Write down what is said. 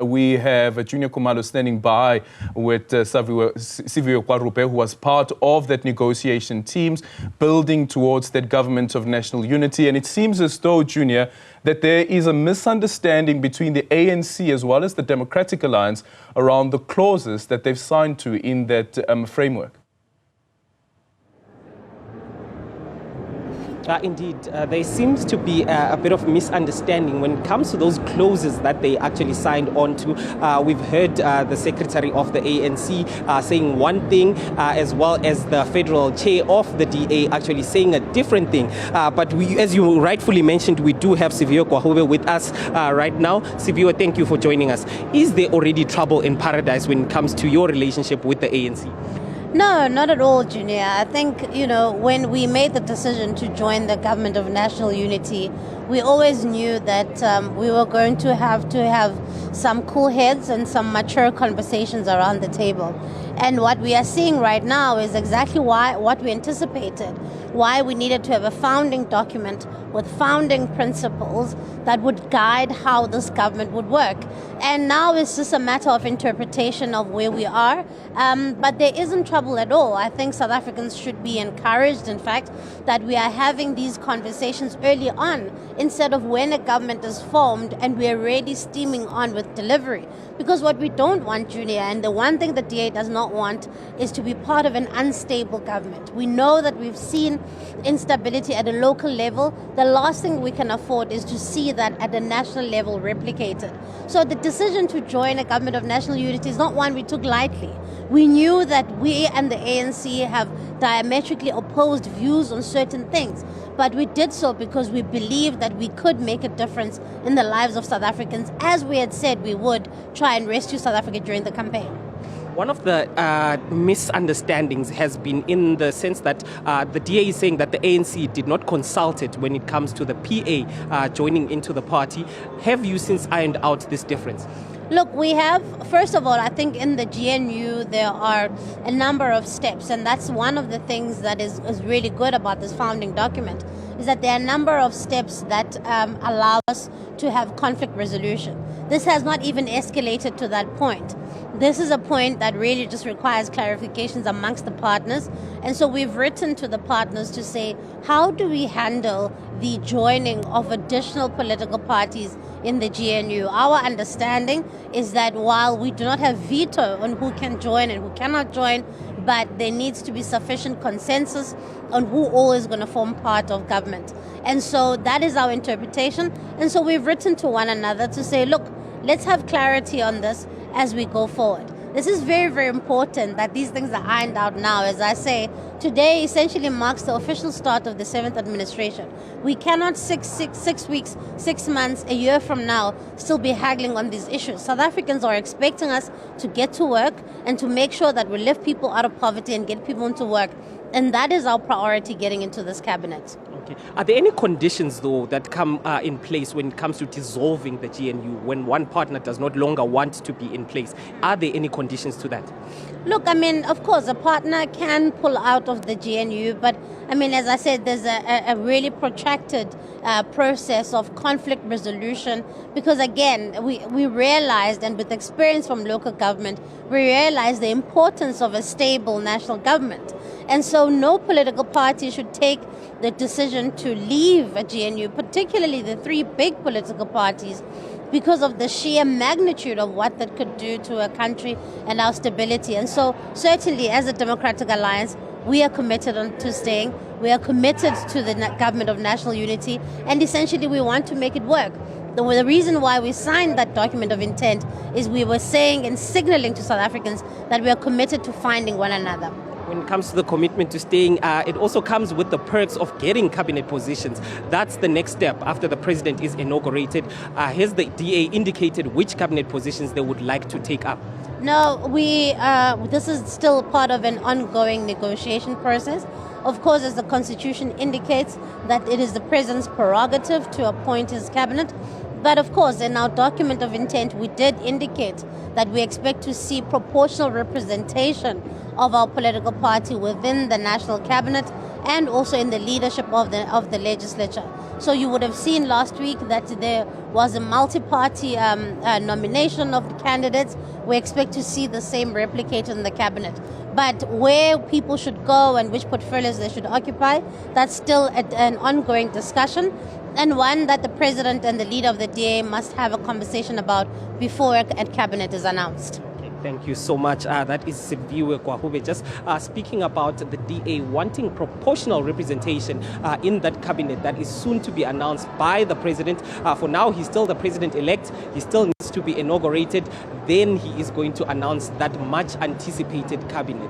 We have Junior Khumalo standing by with Siviwe Gwarube, who was part of that negotiation teams building towards that government of national unity. And it seems as though, Junior, that there is a misunderstanding between the ANC as well as the Democratic Alliance around the clauses that they've signed to in that framework. Indeed, there seems to be a bit of misunderstanding when it comes to those clauses that they actually signed on to. We've heard the secretary of the ANC saying one thing, as well as the federal chair of the DA actually saying a different thing. But we, as you rightfully mentioned, we do have Siviwe Gwarube with us right now. Siviwe, thank you for joining us. Is there already trouble in paradise when it comes to your relationship with the ANC? No, not at all, Junior. I think, when we made the decision to join the government of national unity, we always knew that we were going to have some cool heads and some mature conversations around the table. And what we are seeing right now is exactly what we anticipated, why we needed to have a founding document with founding principles that would guide how this government would work. And now it's just a matter of interpretation of where we are. But there isn't trouble at all. I think South Africans should be encouraged, in fact, that we are having these conversations early on instead of when a government is formed and we are already steaming on with delivery. Because what we don't want, Junior, and the one thing the DA does not want, is to be part of an unstable government. We know that we've seen instability at a local level. The last thing we can afford is to see that at a national level replicated. So the decision to join a government of national unity is not one we took lightly. We knew that we and the ANC have diametrically opposed views on certain things, but we did so because we believed that we could make a difference in the lives of South Africans, as we had said we would try and rescue South Africa during the campaign. One of the misunderstandings has been in the sense that the DA is saying that the ANC did not consult it when it comes to the PA joining into the party. Have you since ironed out this difference? Look, we have, first of all, I think in the GNU there are a number of steps, and that's one of the things that is really good about this founding document, is that there are a number of steps that allow us to have conflict resolution. This has not even escalated to that point. This is a point that really just requires clarifications amongst the partners. And so we've written to the partners to say, how do we handle the joining of additional political parties in the GNU? Our understanding is that while we do not have veto on who can join and who cannot join, but there needs to be sufficient consensus on who all is going to form part of government. And so that is our interpretation. And so we've written to one another to say, look, let's have clarity on this as we go forward. This is very, very important that these things are ironed out now. As I say, today essentially marks the official start of the 7th administration. We cannot six weeks, 6 months, a year from now still be haggling on these issues. South Africans are expecting us to get to work and to make sure that we lift people out of poverty and get people into work. And that is our priority getting into this cabinet. Okay. Are there any conditions, though, that come in place when it comes to dissolving the GNU, when one partner does not longer want to be in place? Are there any conditions to that? Look, of course, a partner can pull out of the GNU, but, as I said, there's a really protracted process of conflict resolution because, again, we realized, and with experience from local government, we realized the importance of a stable national government. And so no political party should take the decision to leave a GNU, particularly the 3 big political parties, because of the sheer magnitude of what that could do to a country and our stability. And so certainly as a Democratic Alliance, we are committed to staying. We are committed to the government of national unity, and essentially we want to make it work. The reason why we signed that document of intent is we were saying and signaling to South Africans that we are committed to finding one another. When it comes to the commitment to staying, it also comes with the perks of getting cabinet positions. That's the next step after the president is inaugurated. Has the DA indicated which cabinet positions they would like to take up? No, this is still part of an ongoing negotiation process. Of course, as the Constitution indicates, that it is the president's prerogative to appoint his cabinet. But of course, in our document of intent, we did indicate that we expect to see proportional representation of our political party within the national cabinet and also in the leadership of the legislature. So you would have seen last week that there was a multi-party nomination of the candidates. We expect to see the same replicated in the cabinet. But where people should go and which portfolios they should occupy, that's still an ongoing discussion, and one that the president and the leader of the DA must have a conversation about before a cabinet is announced. Thank you so much. That is Siviwe Gwarube just speaking about the DA wanting proportional representation in that cabinet that is soon to be announced by the president. For now, he's still the president-elect. He still needs to be inaugurated. Then he is going to announce that much anticipated cabinet.